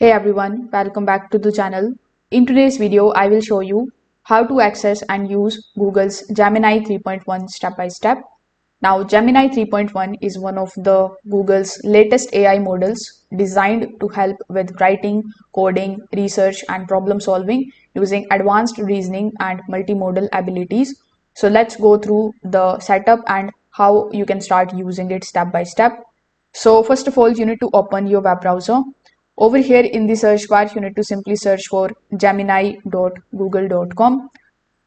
Hey everyone, welcome back to the channel. In today's video, I will show you how to access and use Google's Gemini 3.1 step by step. Now, Gemini 3.1 is one of the Google's latest AI models designed to help with writing, coding, research, and problem solving using advanced reasoning and multimodal abilities. So let's go through the setup and how you can start using it step by step. So first of all, you need to open your web browser. Over here in the search bar, you need to simply search for gemini.google.com.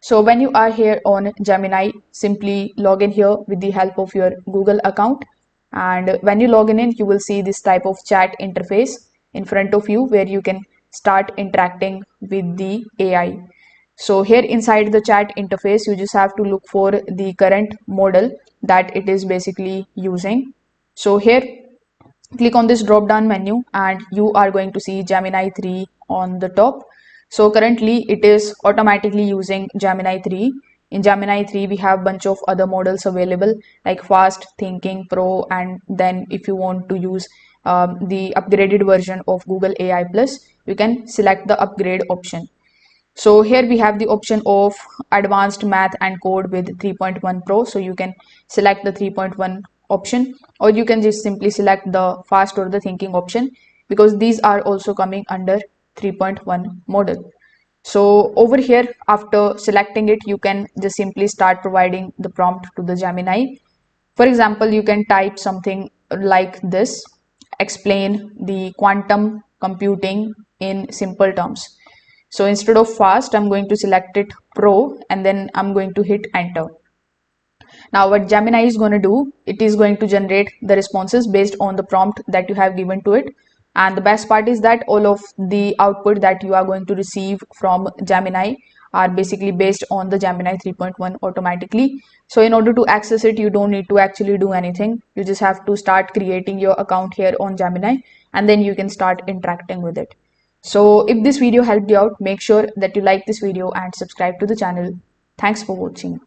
So when you are here on Gemini, simply log in here with the help of your Google account. And when you log in, you will see this type of chat interface in front of you where you can start interacting with the AI. So here inside the chat interface, you just have to look for the current model that it is basically using. So here, click on this drop down menu and you are going to see Gemini 3 on the top. So currently it is automatically using Gemini 3. In Gemini 3 we have bunch of other models available like Fast Thinking Pro, and then if you want to use the upgraded version of Google AI Plus, you can select the upgrade option. So here we have the option of advanced math and code with 3.1 Pro. So you can select the 3.1 option, or you can just simply select the fast or the thinking option, because these are also coming under 3.1 model. So over here, after selecting it, you can just simply start providing the prompt to the Gemini. For example, you can type something like this: explain the quantum computing in simple terms. So instead of fast, I'm going to select it pro and then I'm going to hit enter. Now what Gemini is going to do, it is going to generate the responses based on the prompt that you have given to it. And the best part is that all of the output that you are going to receive from Gemini are basically based on the Gemini 3.1 automatically. So in order to access it, you don't need to actually do anything. You just have to start creating your account here on Gemini, and then you can start interacting with it. So if this video helped you out, make sure that you like this video and subscribe to the channel. Thanks for watching.